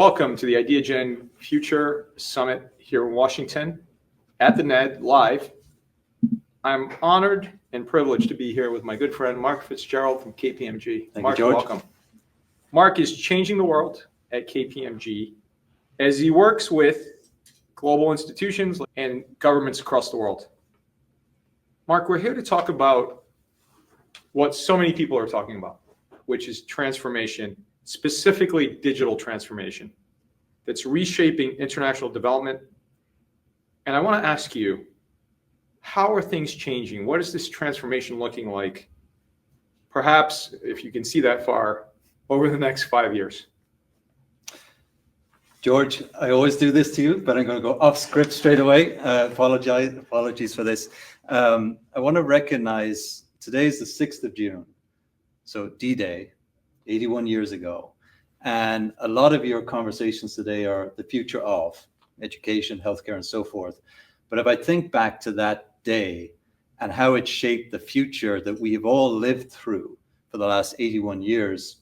welcome to the Ideagen Future Summit here in Washington at the NED live. I'm honored and privileged to be here with my good friend Mark Fitzgerald from KPMG. Thank Mark, you, George. welcome. Mark is changing the world at KPMG as he works with global institutions and governments across the world. Mark, we're here to talk about what so many people are talking about, which is transformation, specifically digital transformation, that's reshaping international development. And I want to ask you, how are things changing? What is this transformation looking like? Perhaps, if you can see that far, over the next 5 years. George, I always do this to you, but I'm going to go off script straight away. Apologies for this. I want to recognize today is the 6th of June, so D-Day, 81 years ago. And a lot of your conversations today are the future of education, healthcare, and so forth. But if I think back to that day and how it shaped the future that we have all lived through for the last 81 years,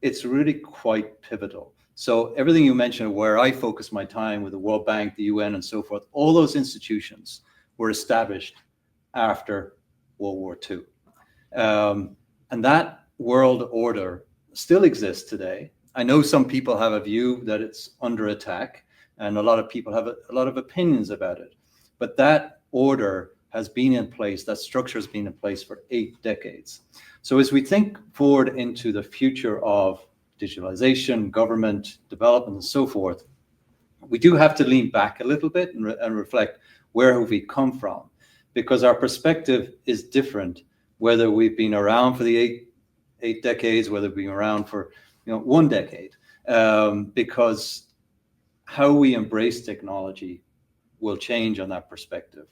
it's really quite pivotal. So everything you mentioned, where I focus my time with the World Bank, the UN, and so forth, all those institutions were established after World War II. And that world order still exists today. I know some people have a view that it's under attack, and a lot of people have a lot of opinions about it. But that order has been in place, that structure has been in place for 8 decades. So as we think forward into the future of digitalization, government, development, and so forth, we do have to lean back a little bit and reflect, where have we come from? Because our perspective is different, whether we've been around for the eight decades, whether we've been around for 1 decade, because how we embrace technology will change on that perspective.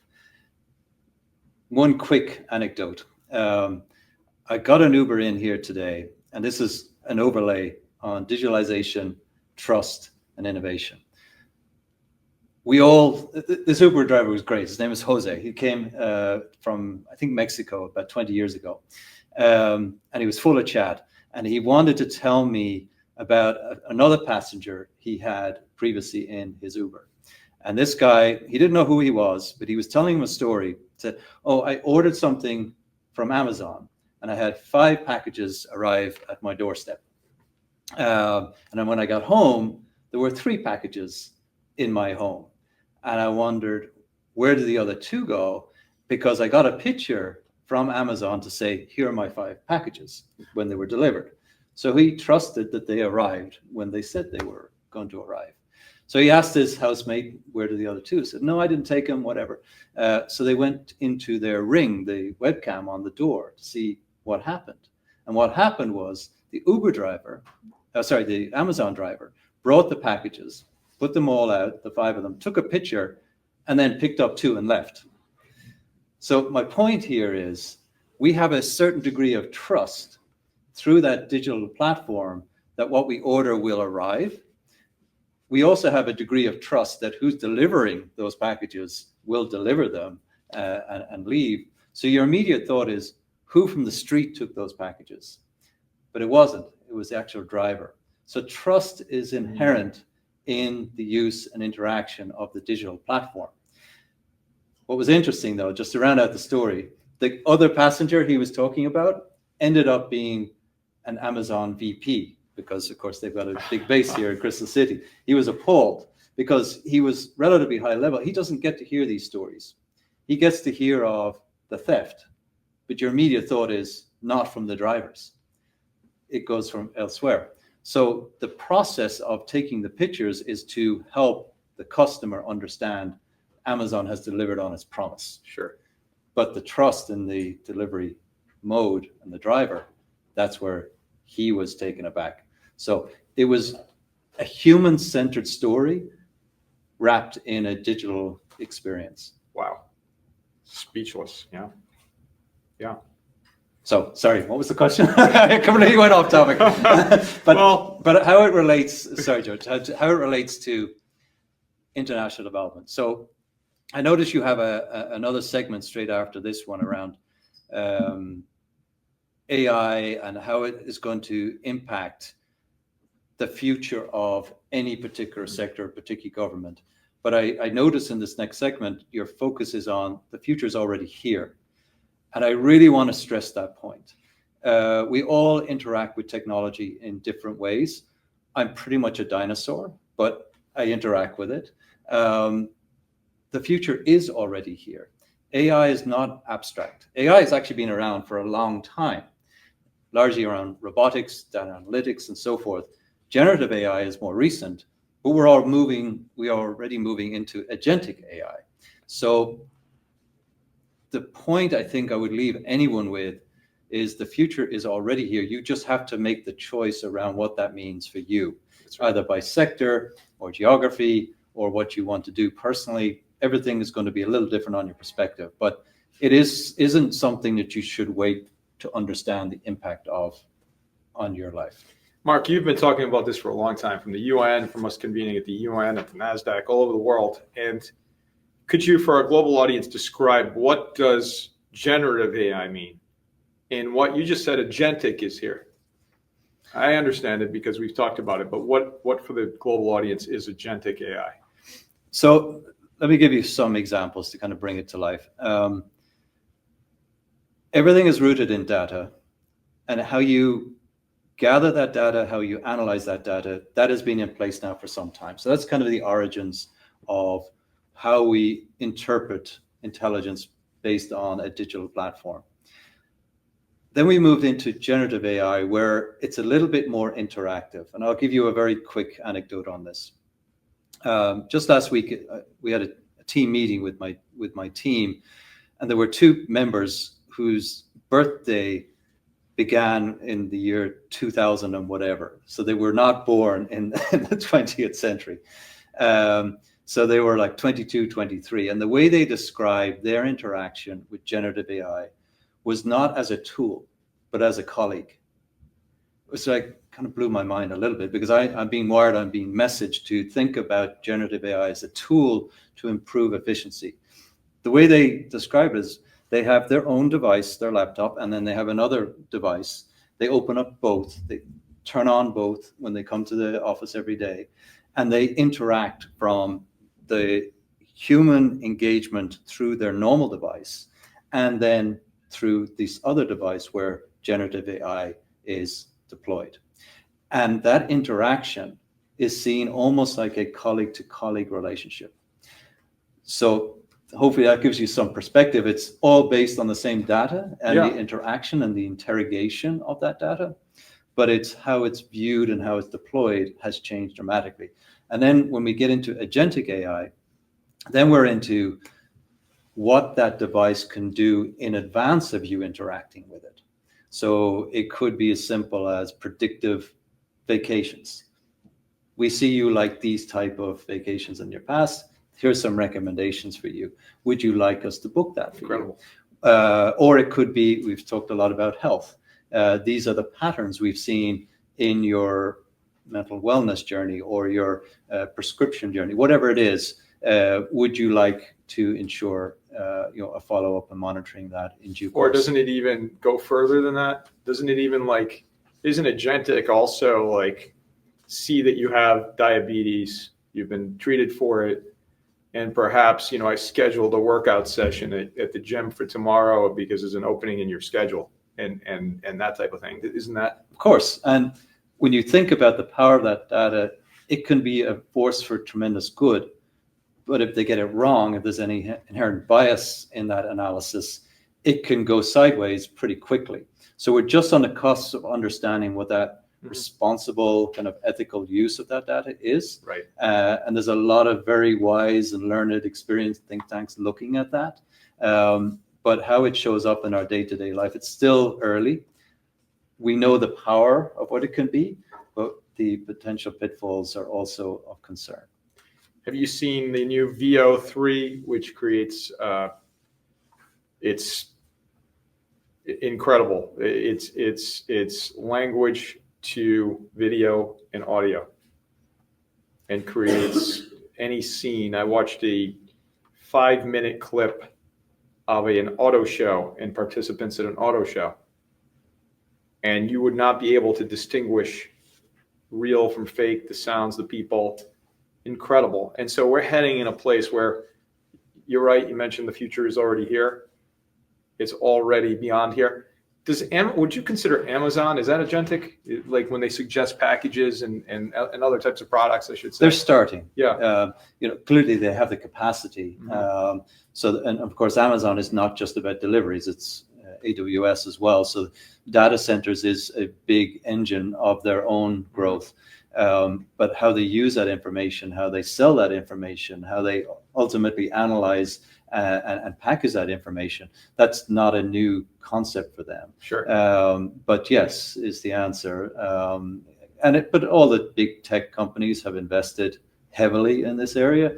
One quick anecdote. I got an Uber in here today, and this is an overlay on digitalization, trust, and innovation. This Uber driver was great. His name is Jose. He came from, I think, Mexico about 20 years ago. And he was full of chat. And he wanted to tell me about another passenger he had previously in his Uber. And this guy, he didn't know who he was, but he was telling him a story. He said, "Oh, I ordered something from Amazon, and I had 5 packages arrive at my doorstep. And then when I got home, there were 3 packages in my home. And I wondered, where did the other 2 go? Because I got a picture from Amazon to say, here are my 5 packages when they were delivered." So he trusted that they arrived when they said they were going to arrive. So he asked his housemate, where did the other 2? He said, "No, I didn't take them, whatever." So they went into their Ring, the webcam on the door, to see what happened. And what happened was the the Amazon driver brought the packages, put them all out, the 5 of them, took a picture, and then picked up 2 and left. So my point here is, we have a certain degree of trust through that digital platform that what we order will arrive. We also have a degree of trust that who's delivering those packages will deliver them and leave. So your immediate thought is, who from the street took those packages? But it wasn't. It was the actual driver. So trust is inherent in the use and interaction of the digital platform. What was interesting, though, just to round out the story, the other passenger he was talking about ended up being an Amazon VP, because, of course, they've got a big base here in Crystal City. He was appalled because he was relatively high level. He doesn't get to hear these stories. He gets to hear of the theft, but your immediate thought is not from the drivers. It goes from elsewhere. So the process of taking the pictures is to help the customer understand Amazon has delivered on its promise. Sure. But the trust in the delivery mode and the driver, that's where he was taken aback. So it was a human-centered story wrapped in a digital experience. Wow. Speechless. Yeah. Yeah. So, sorry, what was the question? I completely went off topic. but how it relates, sorry, George, how it relates to international development. So I noticed you have another segment straight after this one around AI and how it is going to impact the future of any particular sector, particularly government. But I notice in this next segment, your focus is on the future is already here. And I really want to stress that point. We all interact with technology in different ways. I'm pretty much a dinosaur, but I interact with it. The future is already here. AI is not abstract. AI has actually been around for a long time, largely around robotics, data analytics, and so forth. Generative AI is more recent, but we are already moving into agentic AI. So the point I think I would leave anyone with is the future is already here. You just have to make the choice around what that means for you, either by sector or geography or what you want to do personally. Everything is going to be a little different on your perspective, but it isn't something that you should wait to understand the impact of on your life. Mark, you've been talking about this for a long time, from the UN, from us convening at the UN, at the NASDAQ, all over the world. And could you, for our global audience, describe what does generative AI mean? And what you just said, agentic, is here. I understand it because we've talked about it, but what for the global audience is agentic AI? So let me give you some examples to kind of bring it to life. Everything is rooted in data, and how you gather that data, how you analyze that data, that has been in place now for some time. So that's kind of the origins of how we interpret intelligence based on a digital platform. Then we moved into generative AI, where it's a little bit more interactive. And I'll give you a very quick anecdote on this. Just last week, we had a team meeting with my team, and there were two members whose birthday began in the year 2000 and whatever. So they were not born in the 20th century. So they were like 22, 23. And the way they described their interaction with generative AI was not as a tool, but as a colleague. So I kind of blew my mind a little bit, because I'm being messaged to think about generative AI as a tool to improve efficiency. The way they describe it is they have their own device, their laptop, and then they have another device. They open up both, they turn on both when they come to the office every day, and they interact from the human engagement through their normal device, and then through this other device where generative AI is deployed. And that interaction is seen almost like a colleague-to-colleague relationship. So hopefully that gives you some perspective. It's all based on the same data and the interaction and the interrogation of that data, but it's how it's viewed and how it's deployed has changed dramatically. And then when we get into agentic AI, then we're into what that device can do in advance of you interacting with it. So it could be as simple as predictive vacations. We see you like these type of vacations in your past. Here's some recommendations for you. Would you like us to book that for Incredible. you? Or it could be, we've talked a lot about health. These are the patterns we've seen in your mental wellness journey or your prescription journey, whatever it is. Would you like to ensure a follow-up and monitoring that in due course? Or doesn't it even go further than that? Doesn't it even isn't agentic also see that you have diabetes, you've been treated for it, and perhaps, I scheduled a workout session at the gym for tomorrow because there's an opening in your schedule and that type of thing. Isn't that? Of course. And when you think about the power of that data, it can be a force for tremendous good. But if they get it wrong, if there's any inherent bias in that analysis, it can go sideways pretty quickly. So we're just on the cusp of understanding what that responsible kind of ethical use of that data is. Right. And there's a lot of very wise and learned, experienced think tanks looking at that. But how it shows up in our day-to-day life, it's still early. We know the power of what it can be, but the potential pitfalls are also of concern. Have you seen the new VO3, which creates, it's incredible. It's language to video and audio and creates any scene. I watched a 5-minute clip of an auto show and participants at an auto show, and you would not be able to distinguish real from fake, the sounds, the people, incredible. And so we're heading in a place where, you're right, you mentioned the future is already here. It's already beyond here. Would you consider Amazon, is that agentic? Like when they suggest packages and other types of products, I should say? They're starting. Yeah. Clearly they have the capacity. Mhm. And of course, Amazon is not just about deliveries, it's AWS as well. So data centers is a big engine of their own growth. But how they use that information, how they sell that information, how they ultimately analyze and package that information, that's not a new concept for them. Sure. But yes, is the answer. But all the big tech companies have invested heavily in this area.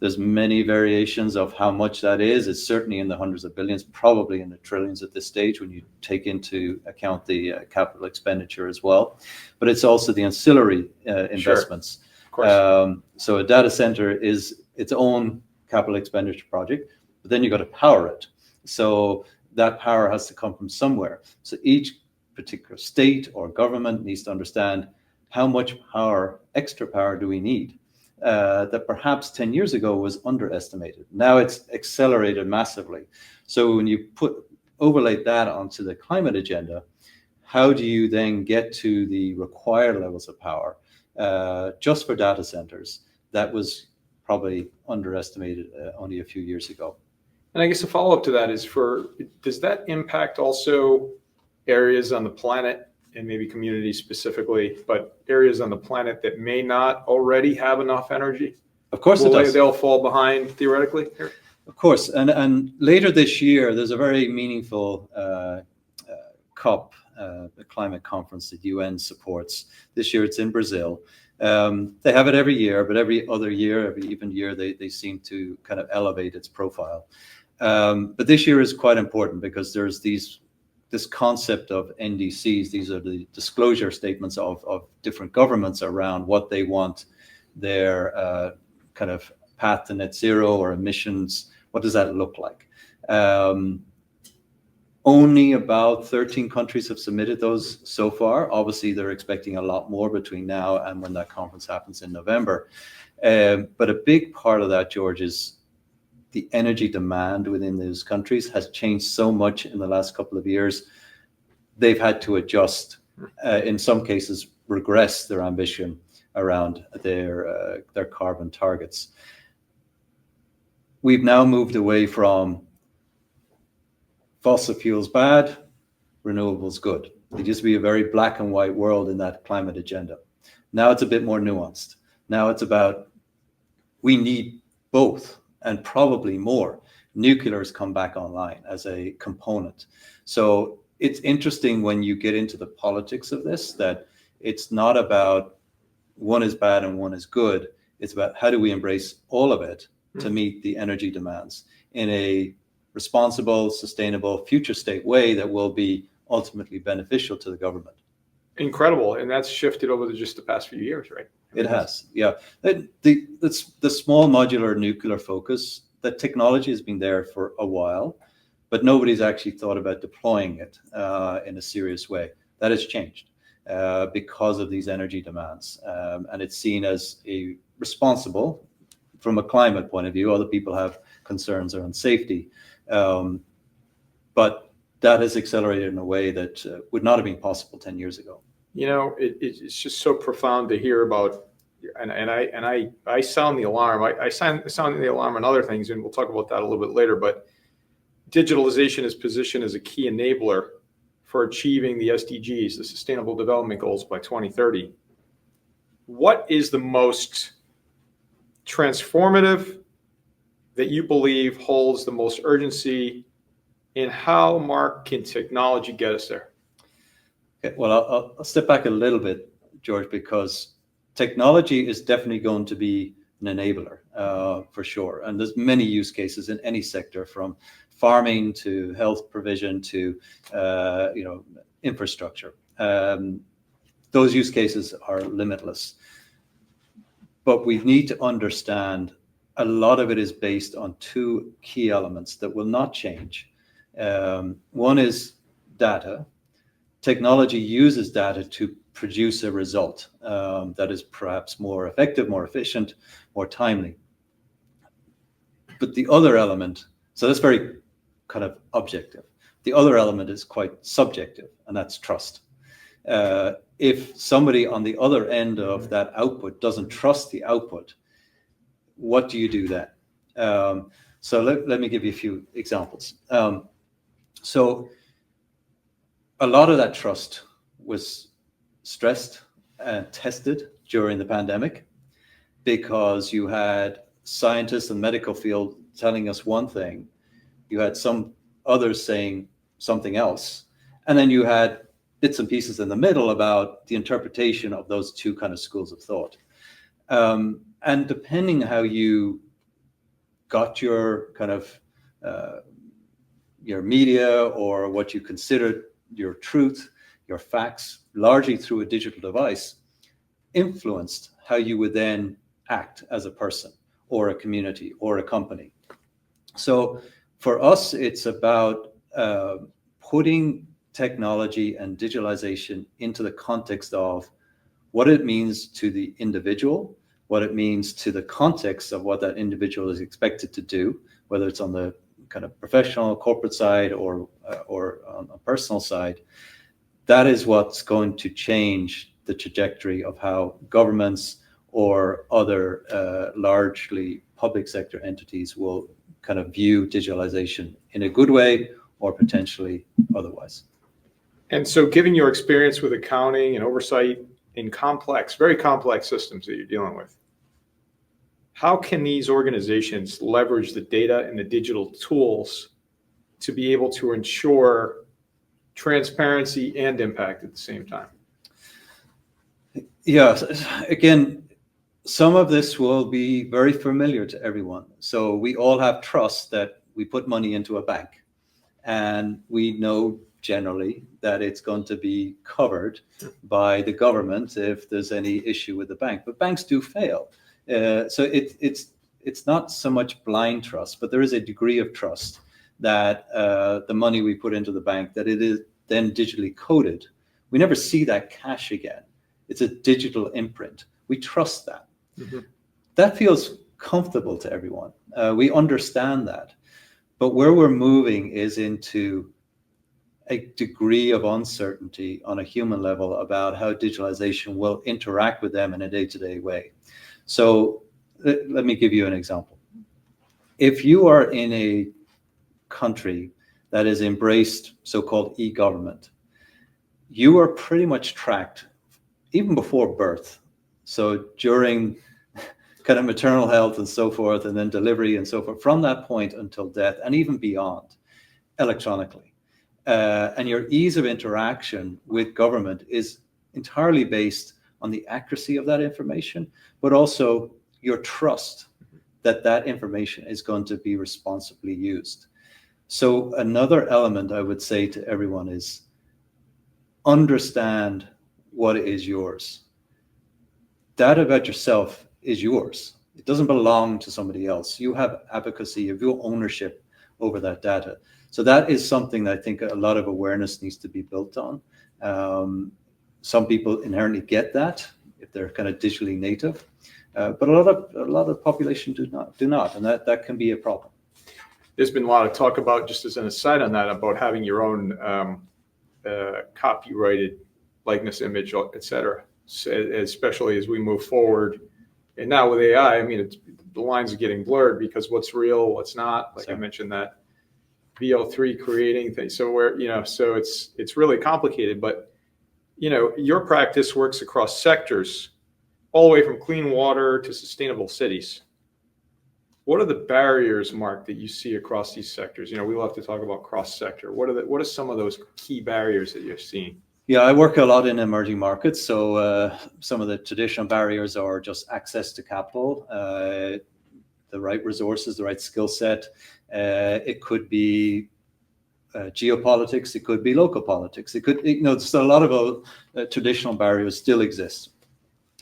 There's many variations of how much that is. It's certainly in the hundreds of billions, probably in the trillions at this stage when you take into account the capital expenditure as well. But it's also the ancillary investments. Sure. Of course. So a data center is its own capital expenditure project, but then you've got to power it. So that power has to come from somewhere. So each particular state or government needs to understand how much power, extra power do we need? That perhaps 10 years ago was underestimated. Now it's accelerated massively. So when you overlay that onto the climate agenda, how do you then get to the required levels of power just for data centers? That was probably underestimated only a few years ago. And I guess a follow-up to that is does that impact also areas on the planet, and maybe communities specifically, but areas on the planet that may not already have enough energy? Of course it does. They'll fall behind theoretically here? Of course. And later this year, there's a very meaningful COP, the climate conference that UN supports. This year it's in Brazil. They have it every year, but every other year, every even year, they seem to kind of elevate its profile. But this year is quite important because there's this concept of NDCs. These are the disclosure statements of different governments around what they want their kind of path to net zero or emissions. What does that look like? Only about 13 countries have submitted those so far. Obviously, they're expecting a lot more between now and when that conference happens in November. But a big part of that, George, is the energy demand within those countries has changed so much in the last couple of years. They've had to adjust, in some cases, regress their ambition around their carbon targets. We've now moved away from fossil fuels bad, renewables good. It used to be a very black and white world in that climate agenda. Now it's a bit more nuanced. Now it's about we need both and probably more. Nuclear has come back online as a component. So it's interesting when you get into the politics of this, that it's not about one is bad and one is good. It's about how do we embrace all of it to meet the energy demands in a responsible, sustainable, future state way that will be ultimately beneficial to the government. Incredible. And that's shifted over just the past few years, right? It has, yeah. The small modular nuclear focus, that technology has been there for a while, but nobody's actually thought about deploying it in a serious way. That has changed because of these energy demands. And it's seen as a responsible, from a climate point of view. Other people have concerns around safety. But that has accelerated in a way that would not have been possible 10 years ago. You know, it's just so profound to hear about, and I sound the alarm. I sound the alarm on other things, and we'll talk about that a little bit later. But digitalization is positioned as a key enabler for achieving the SDGs, the Sustainable Development Goals, by 2030. What is the most transformative that you believe holds the most urgency, and how, Mark, can technology get us there? Okay, well, I'll step back a little bit, George, because technology is definitely going to be an enabler for sure. And there's many use cases in any sector, from farming to health provision to infrastructure. Those use cases are limitless. But we need to understand a lot of it is based on two key elements that will not change. One is data. Technology uses data to produce a result that is perhaps more effective, more efficient, more timely. But the other element, so that's very kind of objective. The other element is quite subjective, and that's trust. If somebody on the other end of that output doesn't trust the output, what do you do then? So let me give you a few examples. So a lot of that trust was stressed and tested during the pandemic, because you had scientists in the medical field telling us one thing, you had some others saying something else, and then you had bits and pieces in the middle about the interpretation of those two kind of schools of thought. And depending how you got your kind of your media, or what you considered your truth, your facts, largely through a digital device, influenced how you would then act as a person or a community or a company. So for us, it's about putting technology and digitalization into the context of what it means to the individual, what it means to the context of what that individual is expected to do, whether it's on the kind of professional, corporate side, or on a personal side. That is what's going to change the trajectory of how governments or other largely public sector entities will kind of view digitalization in a good way, or potentially otherwise. And so, given your experience with accounting and oversight in very complex systems that you're dealing with, how can these organizations leverage the data and the digital tools to be able to ensure transparency and impact at the same time? Yeah, again, some of this will be very familiar to everyone. So we all have trust that we put money into a bank, and we know generally that it's going to be covered by the government if there's any issue with the bank. But banks do fail. So it's not so much blind trust, but there is a degree of trust that the money we put into the bank, that it is then digitally coded. We never see that cash again. It's a digital imprint. We trust that. Mm-hmm. That feels comfortable to everyone. We understand that. But where we're moving is into a degree of uncertainty on a human level about how digitalization will interact with them in a day-to-day way. So let me give you an example. If you are in a country that has embraced so-called e-government, you are pretty much tracked even before birth. So during kind of maternal health and so forth, and then delivery and so forth, from that point until death, and even beyond, electronically. And your ease of interaction with government is entirely based on the accuracy of that information, but also your trust that that information is going to be responsibly used. So another element I would say to everyone is understand what is yours. Data about yourself is yours. It doesn't belong to somebody else. You have advocacy, you have your ownership over that data. So that is something that I think a lot of awareness needs to be built on. Some people inherently get that if they're kind of digitally native, but a lot of the population do not, and that can be a problem. There's been a lot of talk about, just as an aside on that, about having your own copyrighted likeness, image, et cetera, especially as we move forward. And now with AI, I mean, the lines are getting blurred because what's real, what's not. Like I mentioned that VO3 creating things. So so it's really complicated. But your practice works across sectors, all the way from clean water to sustainable cities. What are the barriers, Mark, that you see across these sectors? We love to talk about cross-sector. What are some of those key barriers that you're seeing? Yeah, I work a lot in emerging markets. So some of the traditional barriers are just access to capital, the right resources, the right skill set. It could be geopolitics. It could be local politics. It could, so a lot of traditional barriers still exist.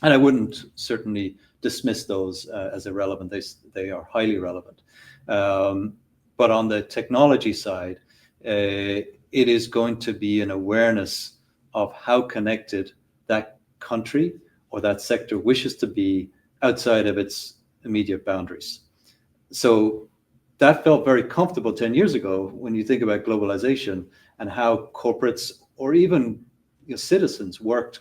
And I wouldn't certainly dismiss those as irrelevant. They are highly relevant. But on the technology side, it is going to be an awareness of how connected that country or that sector wishes to be outside of its immediate boundaries. So that felt very comfortable 10 years ago when you think about globalization and how corporates or even citizens worked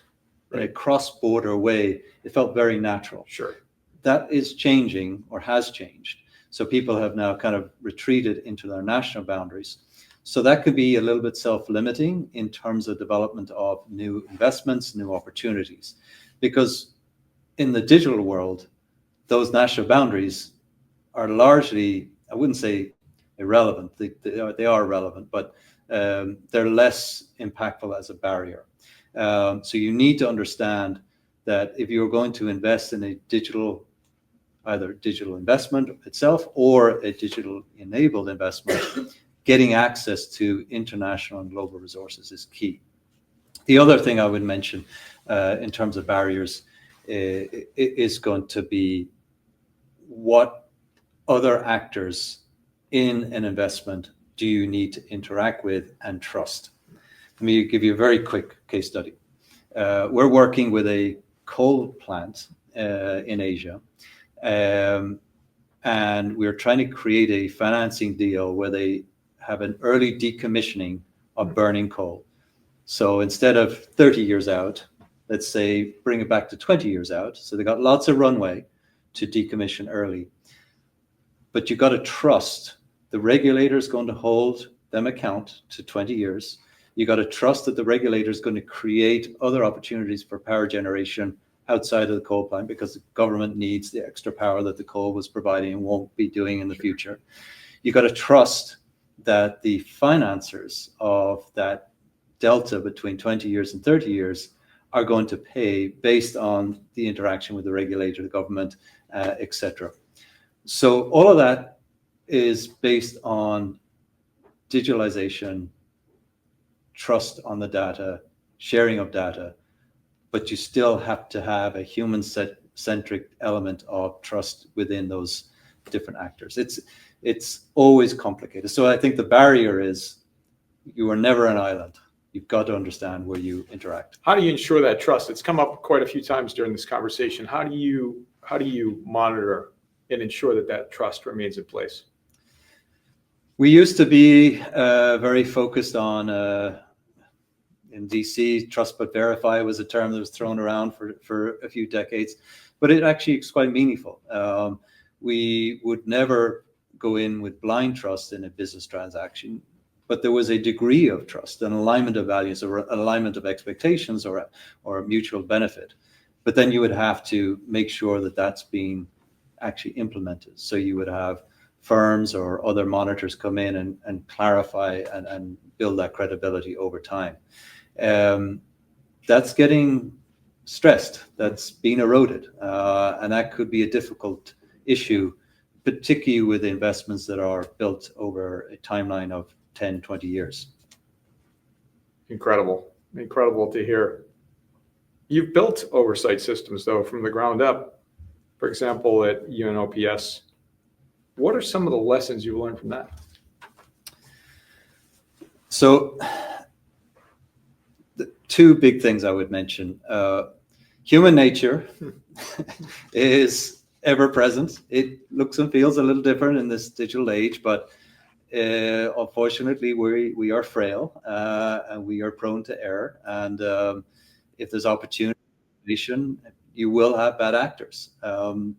in a cross-border way. It felt very natural. Sure. That is changing or has changed. So people have now kind of retreated into their national boundaries. So that could be a little bit self-limiting in terms of development of new investments, new opportunities. Because in the digital world, those national boundaries are largely, I wouldn't say irrelevant, they are relevant, but they're less impactful as a barrier. So you need to understand that if you're going to invest in a either digital investment itself or a digital enabled investment, getting access to international and global resources is key. The other thing I would mention in terms of barriers is going to be what other actors in an investment do you need to interact with and trust. Let me give you a very quick case study. We're working with a coal plant in Asia, and we're trying to create a financing deal where they have an early decommissioning of burning coal. So instead of 30 years out, let's say bring it back to 20 years out. So they got lots of runway to decommission early. But you got to trust the regulator is going to hold them account to 20 years. You got to trust that the regulator is going to create other opportunities for power generation outside of the coal plant because the government needs the extra power that the coal was providing and won't be doing in the future. You got to trust that the financiers of that delta between 20 years and 30 years are going to pay based on the interaction with the regulator, the government, etc. So all of that is based on digitalization, trust on the data, sharing of data, but you still have to have a human-centric element of trust within those different actors. It's always complicated. So I think the barrier is you are never an island. You've got to understand where you interact. How do you ensure that trust? It's come up quite a few times during this conversation. How do you monitor and ensure that trust remains in place? We used to be very focused on, in DC, trust but verify was a term that was thrown around for a few decades, but it actually is quite meaningful. We would never go in with blind trust in a business transaction, but there was a degree of trust, an alignment of values or alignment of expectations or mutual benefit. But then you would have to make sure that that's being actually implemented. So you would have firms or other monitors come in and clarify and build that credibility over time. That's getting stressed, that's being eroded. And that could be a difficult issue, particularly with investments that are built over a timeline of 10, 20 years. Incredible to hear. You've built oversight systems, though, from the ground up. For example, at UNOPS. What are some of the lessons you learned from that? So, the two big things I would mention. Human nature is ever present. It looks and feels a little different in this digital age, but unfortunately, we are frail and we are prone to error. And if there's opportunity, you will have bad actors.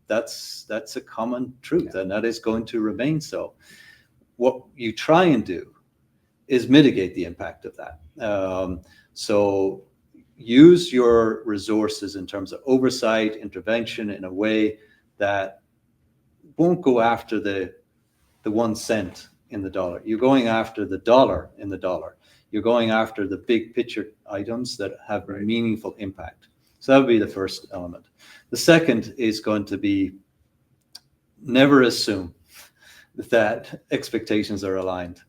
That's a common truth, and that is going to remain so. What you try and do is mitigate the impact of that. So use your resources in terms of oversight, intervention in a way that won't go after the 1 cent in the dollar. You're going after the dollar in the dollar. You're going after the big picture items that have a meaningful impact. So that would be the first element. The second is going to be never assume that expectations are aligned,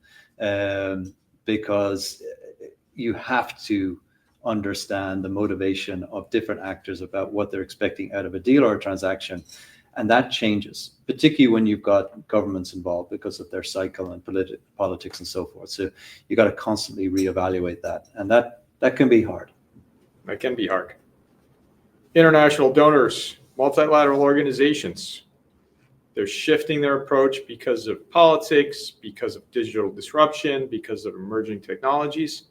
because you have to understand the motivation of different actors about what they're expecting out of a deal or a transaction. And that changes, particularly when you've got governments involved because of their cycle and politics and so forth. So you got to constantly reevaluate that. And that can be hard. That can be hard. International donors, multilateral organizations, they're shifting their approach because of politics, because of digital disruption, because of emerging technologies.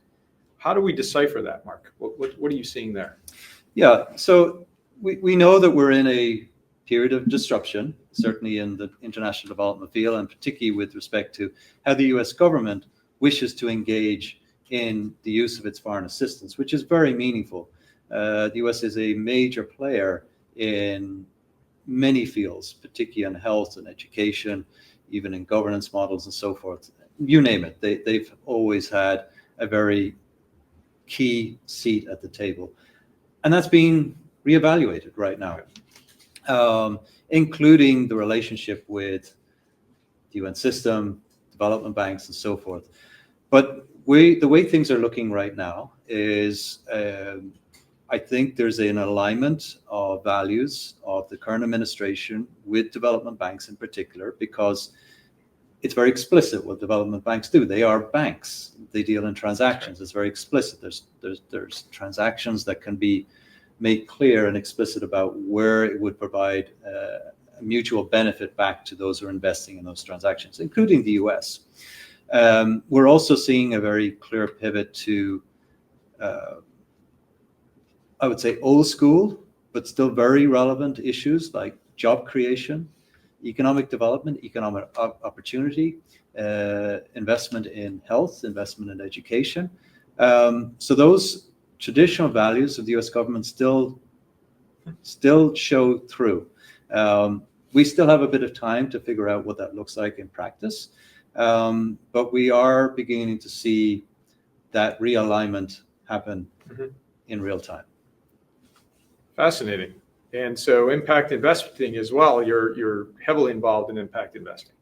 How do we decipher that, Mark? What are you seeing there? Yeah, so we know that we're in a period of disruption, certainly in the international development field, and particularly with respect to how the US government wishes to engage in the use of its foreign assistance, which is very meaningful. The US is a major player in many fields, particularly in health and education, even in governance models and so forth. You name it, they've always had a very key seat at the table. And that's being reevaluated right now, including the relationship with the UN system, development banks, and so forth. But the way things are looking right now is I think there's an alignment of values of the current administration with development banks in particular, because it's very explicit what development banks do. They are banks. They deal in transactions. It's very explicit. There's transactions that can be made clear and explicit about where it would provide a mutual benefit back to those who are investing in those transactions, including the US. We're also seeing a very clear pivot to I would say old school, but still very relevant issues like job creation, economic development, economic opportunity, investment in health, investment in education. So those traditional values of the US government still show through. We still have a bit of time to figure out what that looks like in practice, but we are beginning to see that realignment happen in real time. Fascinating. And so impact investing as well, you're heavily involved in impact investing.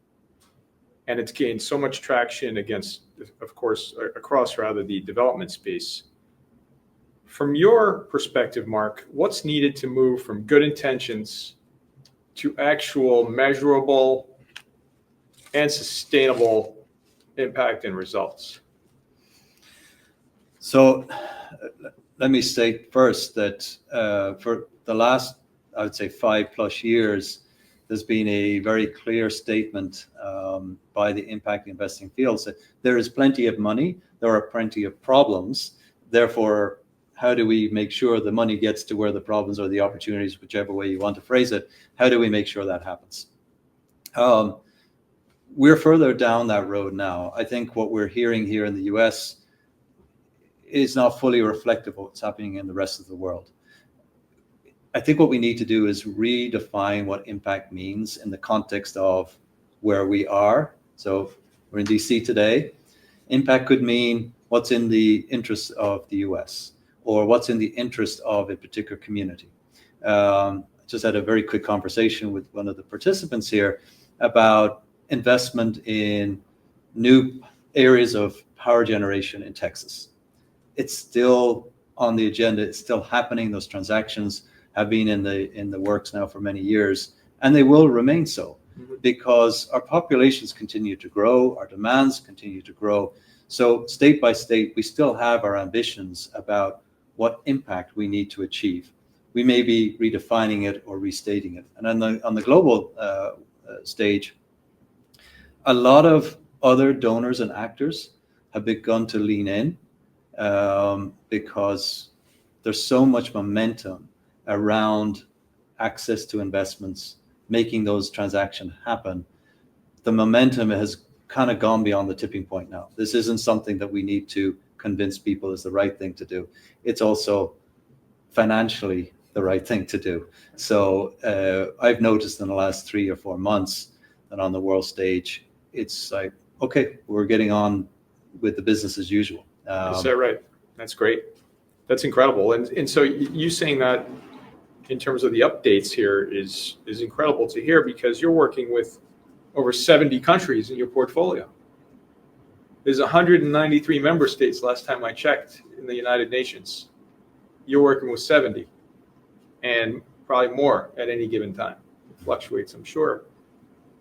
And it's gained so much traction across the development space. From your perspective, Mark, what's needed to move from good intentions to actual measurable and sustainable impact and results? So let me state first that for the last, I would say, 5+ years, there's been a very clear statement by the impact investing fields that there is plenty of money, there are plenty of problems. Therefore, how do we make sure the money gets to where the problems or the opportunities, whichever way you want to phrase it, how do we make sure that happens? We're further down that road now. I think what we're hearing here in the US is not fully reflective of what's happening in the rest of the world. I think what we need to do is redefine what impact means in the context of where we are. So we're in DC today. Impact could mean what's in the interest of the US or what's in the interest of a particular community. Just had a very quick conversation with one of the participants here about investment in new areas of power generation in Texas. It's still on the agenda. It's still happening. Those transactions have been in the works now for many years, and they will remain so because our populations continue to grow, our demands continue to grow. So state by state, we still have our ambitions about what impact we need to achieve. We may be redefining it or restating it. And on the global stage, a lot of other donors and actors have begun to lean in because there's so much momentum around access to investments, making those transactions happen. The momentum has kind of gone beyond the tipping point now. This isn't something that we need to convince people is the right thing to do. It's also financially the right thing to do. So I've noticed in the last 3 or 4 months that on the world stage, it's like, okay, we're getting on with the business as usual. Is that right? That's great. That's incredible. And so you saying that in terms of the updates here is incredible to hear, because you're working with over 70 countries in your portfolio. There's 193 member states last time I checked in the United Nations. You're working with 70 and probably more at any given time. It fluctuates, I'm sure.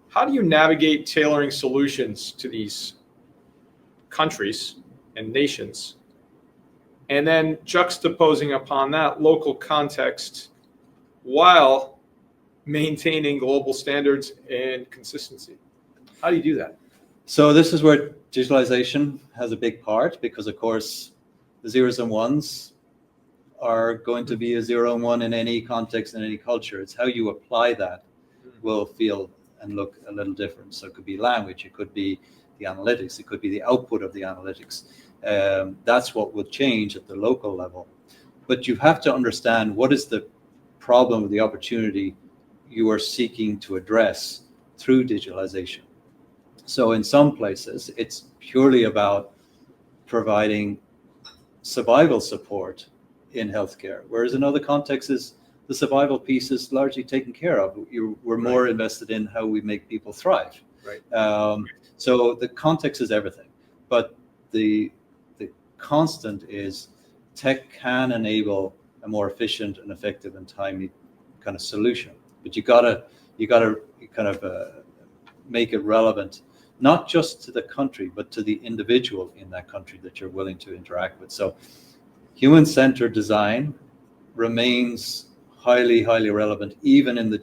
How do you navigate tailoring solutions to these countries and nations, and then juxtaposing upon that local context while maintaining global standards and consistency. How do you do that? So this is where digitalization has a big part, because of course the zeros and ones are going to be a 0 and 1 in any context, in any culture. It's how you apply that will feel and look a little different. So it could be language, it could be the analytics, it could be the output of the analytics. That's what will change at the local level. But you have to understand what is the problem or the opportunity you are seeking to address through digitalization. So in some places, it's purely about providing survival support in healthcare, whereas in other contexts, the survival piece is largely taken care of. We're more invested in how we make people thrive. Right. So the context is everything, but the constant is tech can enable a more efficient and effective and timely kind of solution. But you gotta kind of make it relevant, not just to the country, but to the individual in that country that you're willing to interact with. So human-centered design remains highly relevant, even in the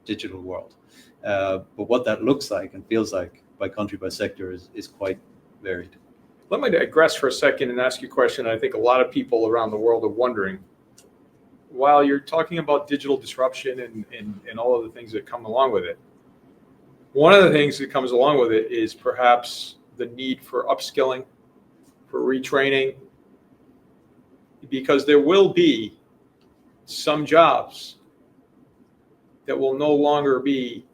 digital world. But what that looks like and feels like by country, by sector is quite varied. Let me digress for a second and ask you a question I think a lot of people around the world are wondering. While you're talking about digital disruption and all of the things that come along with it, one of the things that comes along with it is perhaps the need for upskilling, for retraining, because there will be some jobs that will no longer be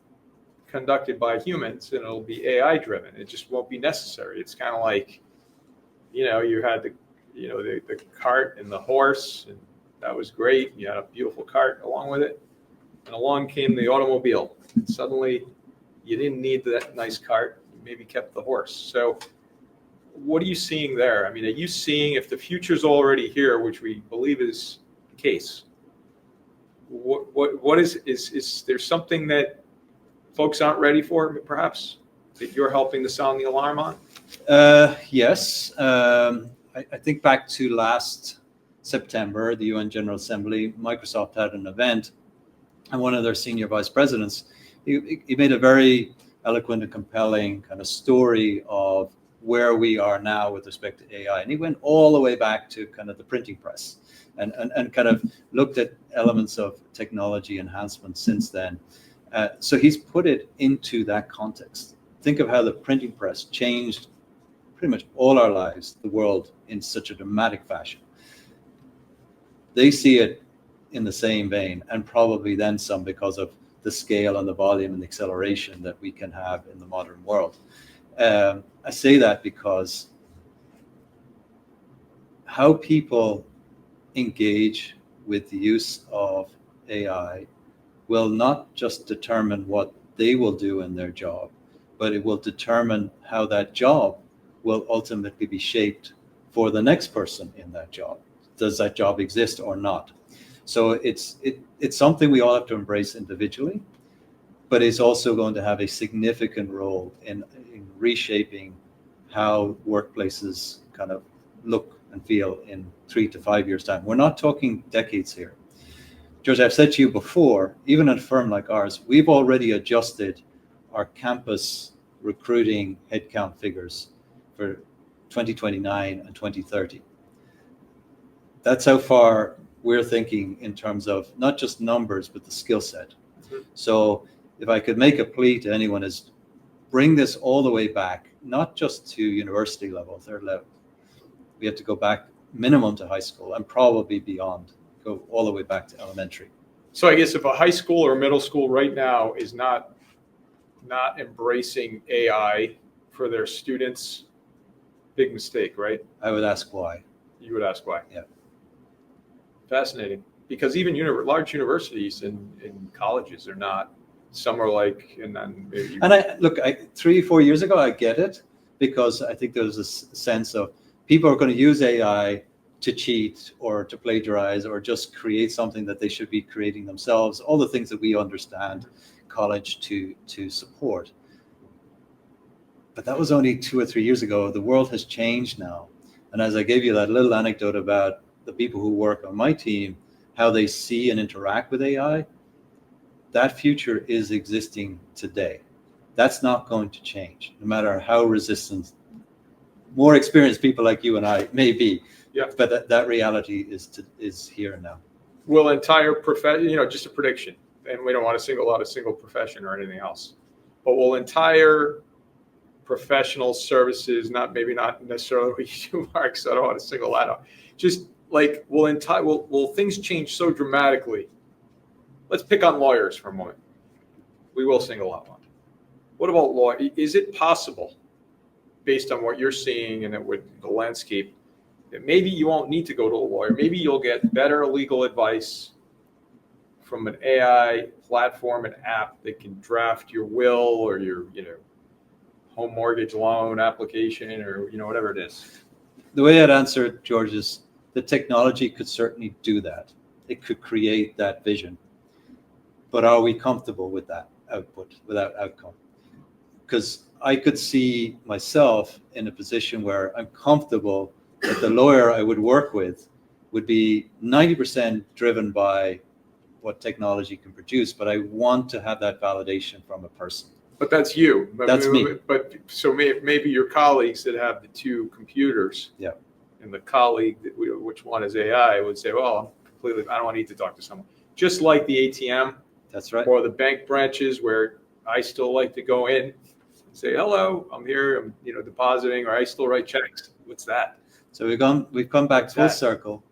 conducted by humans, and it'll be AI driven. It just won't be necessary. It's kind of like, you had the cart and the horse, and that was great. You had a beautiful cart along with it, and along came the automobile. And suddenly, you didn't need that nice cart. You maybe kept the horse. So, what are you seeing there? I mean, are you seeing, if the future's already here, which we believe is the case? What is there something that folks aren't ready for, perhaps, that you're helping to sound the alarm on? Yes. I think back to last September, the UN General Assembly, Microsoft had an event, and one of their senior vice presidents, he made a very eloquent and compelling kind of story of where we are now with respect to AI. And he went all the way back to kind of the printing press and kind of looked at elements of technology enhancement since then. So he's put it into that context. Think of how the printing press changed pretty much all our lives, the world, in such a dramatic fashion. They see it in the same vein, and probably then some, because of the scale and the volume and the acceleration that we can have in the modern world. I say that because how people engage with the use of AI will not just determine what they will do in their job, but it will determine how that job will ultimately be shaped for the next person in that job. Does that job exist or not? So it's something we all have to embrace individually, but it's also going to have a significant role in reshaping how workplaces kind of look and feel in 3 to 5 years' time. We're not talking decades here. George, I've said to you before, even at a firm like ours, we've already adjusted our campus recruiting headcount figures for 2029 and 2030. That's how far we're thinking in terms of not just numbers, but the skill set. So if I could make a plea to anyone, is bring this all the way back, not just to university level, third level. We have to go back minimum to high school and probably beyond, go all the way back to elementary. So I guess if a high school or middle school right now is not embracing AI for their students, big mistake, right? I would ask why. You would ask why. Yeah. Fascinating. Because even large universities and colleges are not. Some are like, and then maybe. And I look, 3-4 years ago, I get it, because I think there was a sense of people are going to use AI to cheat or to plagiarize or just create something that they should be creating themselves. All the things that we understand college to support. But that was only 2 or 3 years ago. The world has changed now. And as I gave you that little anecdote about the people who work on my team, how they see and interact with AI, that future is existing today. That's not going to change, no matter how resistant more experienced people like you and I may be. Yeah. But that reality is here and now. Will entire profession, just a prediction, and we don't want to single out a single profession or anything else, but will entire professional services, maybe not necessarily what you do, Mark, so I don't want to single that out. Just like will things change so dramatically? Let's pick on lawyers for a moment. We will single out one. What about law? Is it possible, based on what you're seeing and with the landscape, that maybe you won't need to go to a lawyer? Maybe you'll get better legal advice from an AI platform, an app that can draft your will or your, home mortgage loan application or, whatever it is. The way I'd answer it, George, is the technology could certainly do that. It could create that vision. But are we comfortable with that output, with that outcome? Because I could see myself in a position where I'm comfortable that the lawyer I would work with would be 90% driven by what technology can produce, but I want to have that validation from a person. But that's you. That's me. But so maybe your colleagues that have the two computers, yeah, and the colleague which one is AI would say, well, I don't need to talk to someone. Just like the ATM. That's right. Or the bank branches where I still like to go in and say, hello, I'm here, I'm depositing, or I still write checks. What's that? So we've come back full circle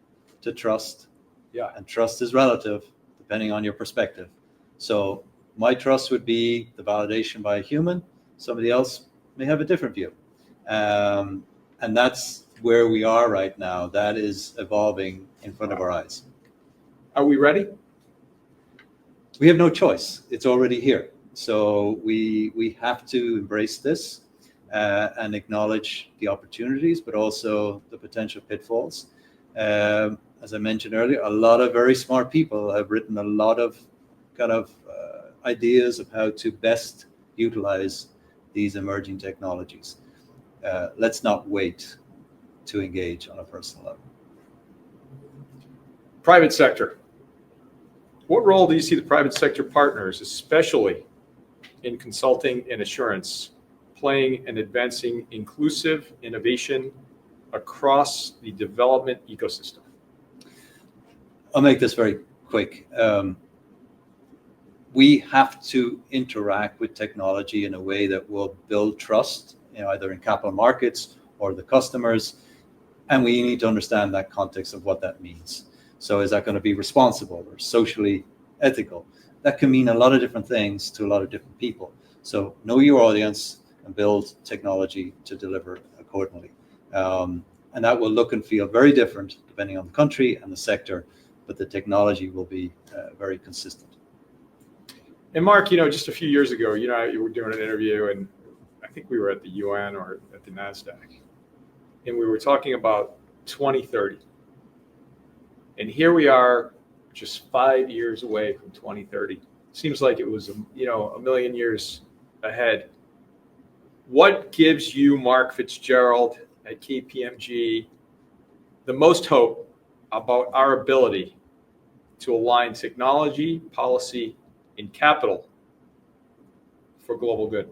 to trust. Yeah. And trust is relative depending on your perspective. So my trust would be the validation by a human. Somebody else may have a different view. And that's where we are right now. That is evolving in front of our eyes. Are we ready? We have no choice. It's already here. So we have to embrace this and acknowledge the opportunities, but also the potential pitfalls. As I mentioned earlier, a lot of very smart people have written a lot of ideas of how to best utilize these emerging technologies. Let's not wait to engage on a personal level. Private sector. What role do you see the private sector partners, especially in consulting and assurance, playing in advancing inclusive innovation across the development ecosystem? I'll make this very quick. We have to interact with technology in a way that will build trust, either in capital markets or the customers, and we need to understand that context of what that means. So is that going to be responsible or socially ethical? That can mean a lot of different things to a lot of different people. So know your audience and build technology to deliver accordingly. And that will look and feel very different depending on the country and the sector, but the technology will be very consistent. And Mark, just a few years ago, you were doing an interview, and I think we were at the UN or at the NASDAQ, and we were talking about 2030. And here we are, just 5 years away from 2030. Seems like it was, a million years ahead. What gives you, Mark Fitzgerald at KPMG, the most hope about our ability to align technology, policy, and capital for global good?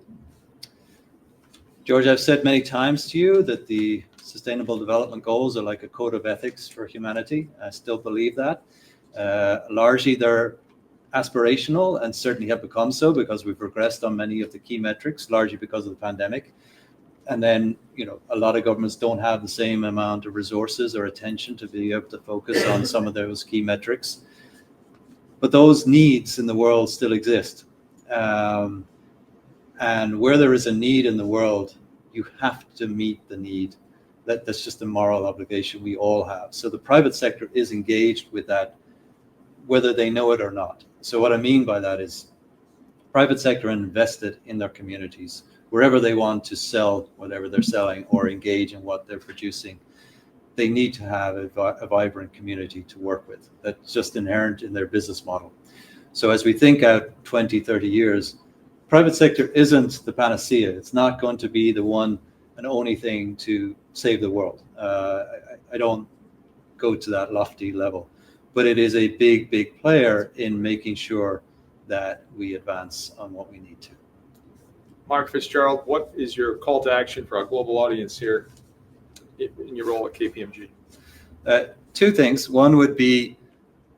George, I've said many times to you that the Sustainable Development Goals are like a code of ethics for humanity. I still believe that. Largely they're aspirational and certainly have become so because we've regressed on many of the key metrics, largely because of the pandemic. And then, a lot of governments don't have the same amount of resources or attention to be able to focus on some of those key metrics. But those needs in the world still exist. And where there is a need in the world, you have to meet the need. That's just a moral obligation we all have. So the private sector is engaged with that, whether they know it or not. So what I mean by that is private sector invested in their communities, wherever they want to sell whatever they're selling or engage in what they're producing. They need to have a vibrant community to work with. That's just inherent in their business model. So as we think out 20, 30 years, private sector isn't the panacea. It's not going to be the one and only thing to save the world. I don't go to that lofty level. but it is a big, big player in making sure that we advance on what we need to. Mark Fitzgerald, what is your call to action for our global audience here in your role at KPMG? Two things. One would be,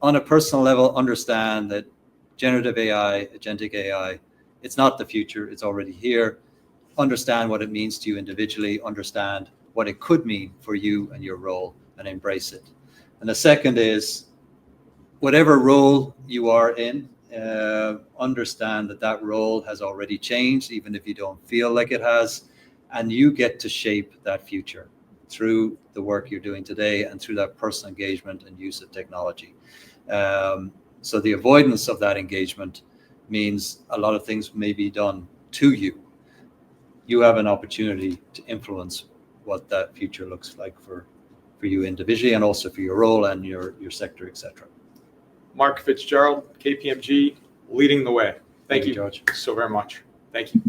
on a personal level, understand that generative AI, agentic AI, it's not the future, it's already here. Understand what it means to you individually, understand what it could mean for you and your role, and embrace it. And the second is, whatever role you are in, understand that that role has already changed, even if you don't feel like it has, and you get to shape that future through the work you're doing today and through that personal engagement and use of technology. So the avoidance of that engagement means a lot of things may be done to you. You have an opportunity to influence what that future looks like for you individually, and also for your role and your sector, etc. Mark Fitzgerald, KPMG, leading the way. Thank you, George. so very much. Thank you.